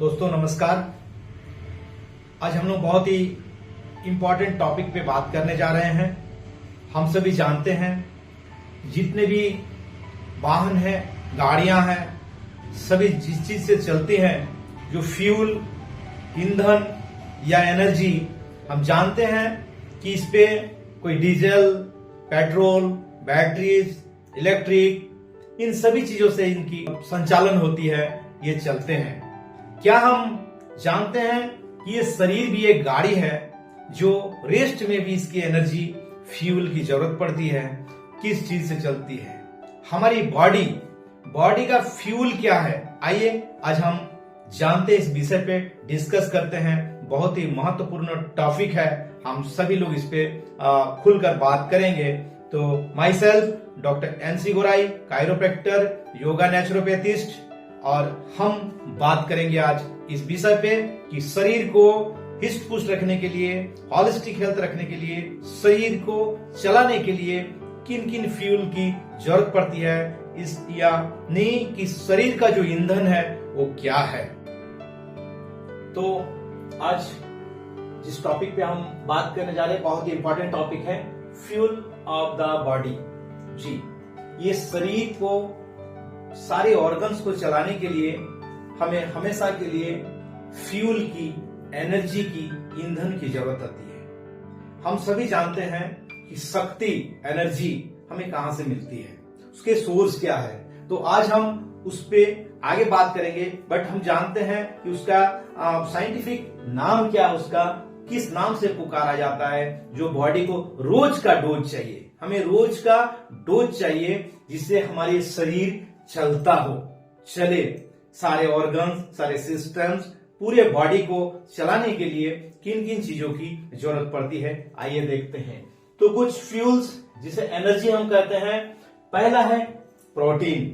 दोस्तों नमस्कार। आज हम लोग बहुत ही इम्पोर्टेंट टॉपिक पे बात करने जा रहे हैं। हम सभी जानते हैं जितने भी वाहन हैं, गाड़ियां हैं, सभी जिस चीज से चलती हैं, जो फ्यूल, ईंधन या एनर्जी, हम जानते हैं कि इस पे कोई डीजल, पेट्रोल, बैटरीज, इलेक्ट्रिक, इन सभी चीजों से इनकी संचालन होती है, ये चलते हैं। क्या हम जानते हैं कि ये शरीर भी एक गाड़ी है जो रेस्ट में भी इसकी एनर्जी, फ्यूल की जरूरत पड़ती है। किस चीज से चलती है? हमारी बॉडी का फ्यूल क्या है? आइए आज हम जानते इस विषय पे डिस्कस करते हैं। बहुत ही महत्वपूर्ण टॉपिक है, हम सभी लोग इस पे खुलकर बात करेंगे। तो myself doctor NC Gorai, chiropractor, yoga naturopathist, और हम बात करेंगे आज इस विषय पे कि शरीर को हिस्ट पुष्ट रखने के लिए, हॉलिस्टिक हेल्थ रखने के लिए, शरीर को चलाने के लिए किन किन फ्यूल की जरूरत पड़ती है, इस या नहीं कि शरीर का जो ईंधन है वो क्या है। तो आज जिस टॉपिक पे हम बात करने जा रहे हैं, बहुत ही इंपॉर्टेंट टॉपिक है, फ्यूल ऑफ द बॉडी। जी, ये शरीर को, सारे ऑर्गन्स को चलाने के लिए हमें हमेशा के लिए फ्यूल की, एनर्जी की, ईंधन की जरूरत होती है। हम सभी जानते हैं कि शक्ति, एनर्जी हमें कहां से मिलती है, उसके सोर्स क्या है। तो आज हम उस पे आगे बात करेंगे, बट हम जानते हैं कि उसका साइंटिफिक नाम क्या है, उसका किस नाम से पुकारा जाता है। जो बॉडी को रोज का डोज चाहिए, हमें रोज का डोज चाहिए जिससे हमारे शरीर चलता हो, चले, सारे ऑर्गन्स, सारे सिस्टम्स, पूरे बॉडी को चलाने के लिए किन किन चीजों की जरूरत पड़ती है, आइए देखते हैं। तो कुछ फ्यूल्स जिसे एनर्जी हम कहते हैं, पहला है प्रोटीन।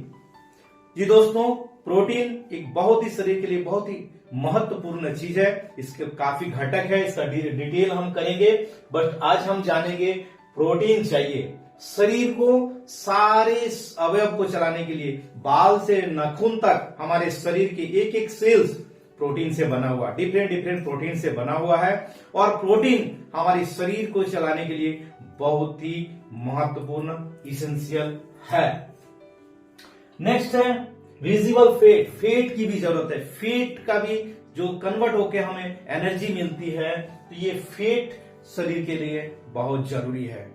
जी दोस्तों, प्रोटीन एक बहुत ही शरीर के लिए बहुत ही महत्वपूर्ण चीज है। इसके काफी घटक है, इसका डिटेल हम करेंगे, बट आज हम जानेंगे प्रोटीन चाहिए शरीर को, सारे अवयव को चलाने के लिए। बाल से नाखून तक हमारे शरीर के एक एक सेल्स प्रोटीन से बना हुआ, डिफरेंट प्रोटीन से बना हुआ है। और प्रोटीन हमारे शरीर को चलाने के लिए बहुत ही महत्वपूर्ण, इसेंशियल है। नेक्स्ट है विजिबल फैट। फैट की भी जरूरत है। फैट का भी जो कन्वर्ट होकर हमें एनर्जी मिलती है, तो ये फैट शरीर के लिए बहुत जरूरी है।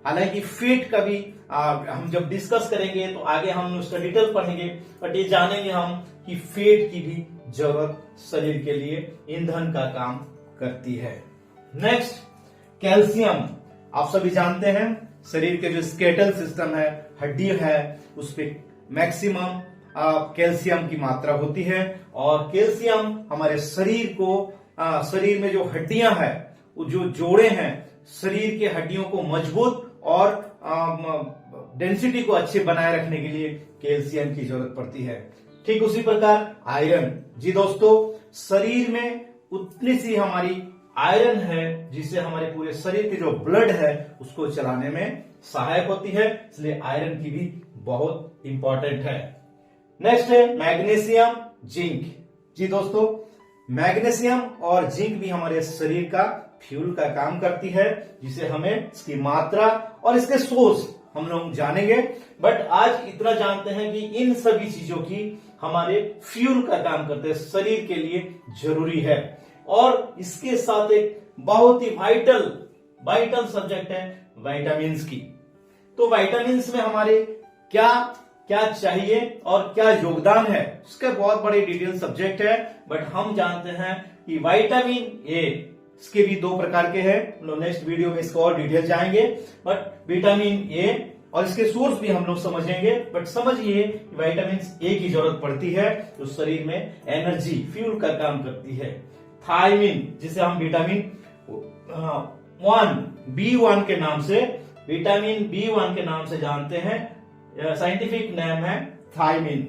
हालांकि फैट का भी हम जब डिस्कस करेंगे तो आगे हम उसका डिटेल पढ़ेंगे, बट ये जानेंगे हम कि फैट की भी जरूरत शरीर के लिए ईंधन का काम करती है। Next calcium. आप सभी जानते हैं शरीर के जो स्केलेटल सिस्टम है, हड्डी है, उस पे मैक्सिमम कैल्शियम की मात्रा होती है। और कैल्शियम हमारे शरीर को, शरीर में जो हड्डियां हैं, जो जोड़े हैं, शरीर के हड्डियों को मजबूत और डेंसिटी को अच्छे बनाए रखने के लिए कैल्शियम की जरूरत पड़ती है। ठीक उसी प्रकार आयरन। जी दोस्तों, शरीर में उतनी सी हमारी आयरन है जिससे हमारे पूरे शरीर के जो ब्लड है उसको चलाने में सहायक होती है, इसलिए आयरन की भी बहुत इंपॉर्टेंट है। नेक्स्ट है मैग्नीशियम, जिंक। जी दोस्तों, मैग्नीशियम और जिंक भी हमारे शरीर का फ्यूल का काम करती है, जिसे हमें इसकी मात्रा और इसके सोर्स हम लोग जानेंगे। बट आज इतना जानते हैं कि इन सभी चीजों की हमारे फ्यूल का काम करते हैं, शरीर के लिए जरूरी है। और इसके साथ एक बहुत ही वाइटल सब्जेक्ट है विटामिन्स की। तो विटामिन्स में हमारे क्या क्या चाहिए और क्या योगदान है, उसका बहुत बड़े डिटेल सब्जेक्ट है। बट हम जानते हैं कि विटामिन ए, इसके भी दो प्रकार के हैं, हम लोग नेक्स्ट वीडियो में इसको और डिटेल जाएंगे। बट विटामिन ए और इसके सोर्स भी हम लोग समझेंगे। बट समझिए विटामिन ए की जरूरत पड़ती है जो शरीर में एनर्जी, फ्यूल का काम करती है। थायमिन, जिसे हम विटामिन B1 के नाम से, विटामिन B1 के नाम से जानते हैं, साइंटिफिक नेम है थायमिन।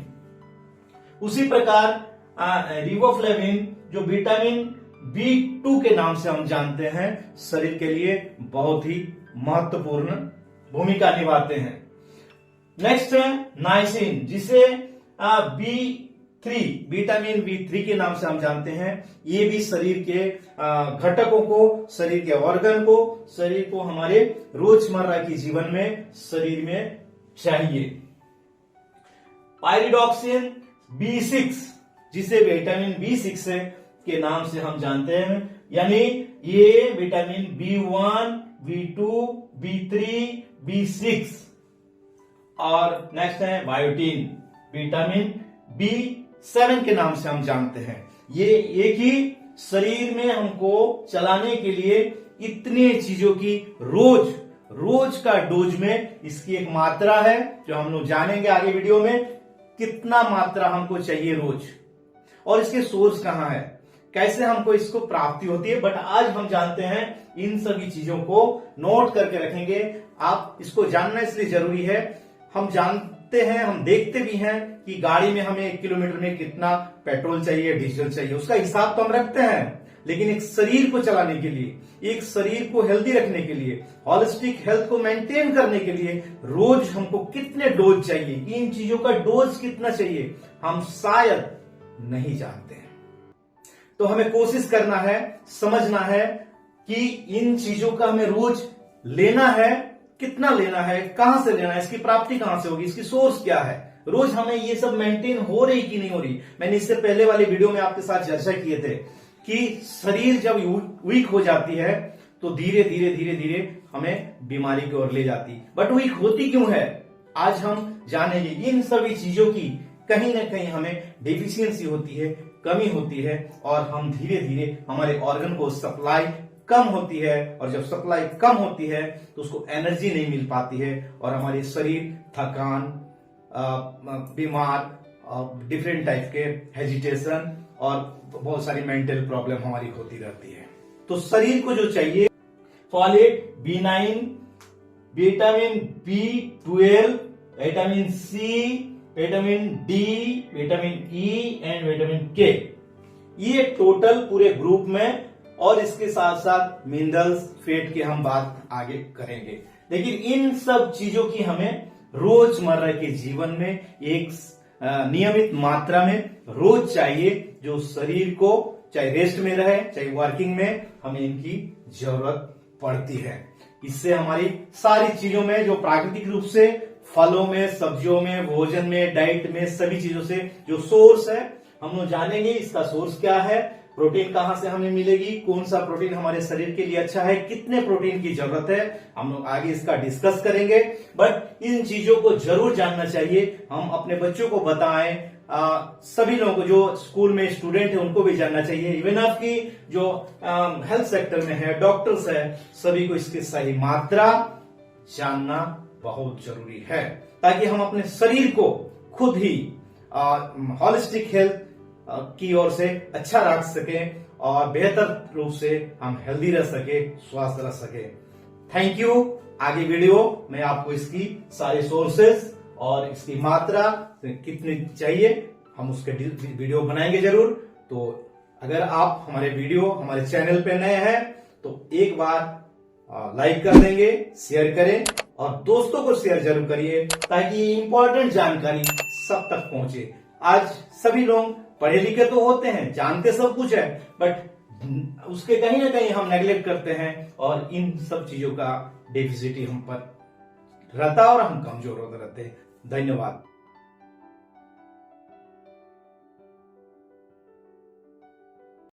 उसी प्रकार रिबोफ्लेविन, जो विटामिन B2 के नाम से हम जानते हैं, शरीर के लिए बहुत ही महत्वपूर्ण भूमिका निभाते हैं। नेक्स्ट है नाइसिन, जिसे B3, विटामिन B3 के नाम से हम जानते हैं। ये भी शरीर के घटकों को, शरीर के ऑर्गन को, शरीर को हमारे रोजमर्रा के जीवन में शरीर में चाहिए। पायरिडॉक्सिन B6, जिसे विटामिन B6 के नाम से हम जानते हैं, यानी ये vitamin B1, B2, B3, B6 और नेक्स्ट है बायोटीन, विटामिन B7 के नाम से हम जानते हैं। ये एक ही शरीर में हमको चलाने के लिए इतने चीजों की रोज का डोज में इसकी एक मात्रा है, जो हम लोग जानेंगे आगे वीडियो में, कितना मात्रा हमको चाहिए रोज और इसके सोर्स कहां है, कैसे हमको इसको प्राप्ति होती है। बट आज हम जानते हैं इन सभी चीजों को नोट करके रखेंगे। आप इसको जानना इसलिए जरूरी है, हम जानते हैं, हम देखते भी हैं कि गाड़ी में हमें 1 किलोमीटर में कितना पेट्रोल चाहिए, डीजल चाहिए, उसका हिसाब तो हम रखते हैं। लेकिन एक शरीर को चलाने के लिए, एक शरीर को हेल्दी रखने के लिए, होलिस्टिक हेल्थ को मेंटेन करने के लिए रोज हमको कितने डोज चाहिए, इन चीजों का डोज कितना चाहिए, हम शायद नहीं जानते हैं। तो हमें कोशिश करना है, समझना है कि इन चीजों का हमें रोज लेना है, कितना लेना है, कहां से लेना है, इसकी प्राप्ति कहां से होगी, इसकी सोर्स क्या है, रोज हमें ये सब मेंटेन हो रही कि नहीं हो रही। मैंने इससे पहले वाले वीडियो में आपके साथ चर्चा किए थे कि शरीर जब वीक हो जाती है तो धीरे धीरे हमें बीमारी की ओर ले जाती। बट वीक होती क्यों है, आज हम जानेंगे। इन सभी चीजों की कहीं ना कहीं हमें डेफिशिएंसी होती है, कमी होती है, और हम धीरे धीरे हमारे ऑर्गन को सप्लाई कम होती है, और जब सप्लाई कम होती है तो उसको एनर्जी नहीं मिल पाती है, और हमारे शरीर थकान, बीमार, डिफरेंट टाइप के हेजिटेशन और बहुत सारी मेंटल प्रॉब्लम हमारी होती रहती है। तो शरीर को जो चाहिए, folate, B9, vitamin B12, vitamin C, vitamin D, vitamin E and vitamin K, ये टोटल पूरे ग्रुप में, और इसके साथ साथ मिनरल्स, फैट की हम बात आगे करेंगे। लेकिन इन सब चीजों की हमें रोजमर्रा के जीवन में एक नियमित मात्रा में रोज चाहिए, जो शरीर को चाहे रेस्ट में रहे चाहे वर्किंग में, हमें इनकी जरूरत पड़ती है। इससे हमारी सारी चीजों में, जो प्राकृतिक रूप से फलों में, सब्जियों में, भोजन में, डाइट में, सभी चीजों से जो सोर्स है, हम लोग जानेंगे इसका सोर्स क्या है, प्रोटीन कहां से हमें मिलेगी, कौन सा प्रोटीन हमारे शरीर के लिए अच्छा है, कितने प्रोटीन की जरूरत है, हम लोग आगे इसका डिस्कस करेंगे। बट इन चीजों को जरूर जानना चाहिए, हम अपने बच्चों को बताएं, सभी लोगों को, जो स्कूल में स्टूडेंट है उनको भी जानना चाहिए, इवन आपकी जो हेल्थ सेक्टर में है, डॉक्टर्स है, सभी को इसकी सही मात्रा जानना बहुत जरूरी है, ताकि हम अपने शरीर को खुद ही होलिस्टिक हेल्थ की ओर से अच्छा रख सके, और बेहतर रूप से हम हेल्दी रह सके, स्वस्थ रह सके। Thank you. आगे वीडियो में आपको इसकी सारे सोर्सेस और इसकी मात्रा कितनी चाहिए, हम उसके वीडियो बनाएंगे जरूर। तो अगर आप हमारे वीडियो, हमारे चैनल पे नए हैं तो एक बार लाइक कर देंगे, शेयर करें, और दोस्तों को शेयर जरूर करिए, ताकि इंपॉर्टेंट जानकारी सब तक पहुंचे। आज सभी लोग पढ़े लिखे तो होते हैं, जानते सब कुछ है, बट उसके कहीं ना कहीं हम नेग्लेक्ट करते हैं, और इन सब चीजों का डेफिसिट हम पर रहता है और हम कमजोर होते रहते हैं। धन्यवाद।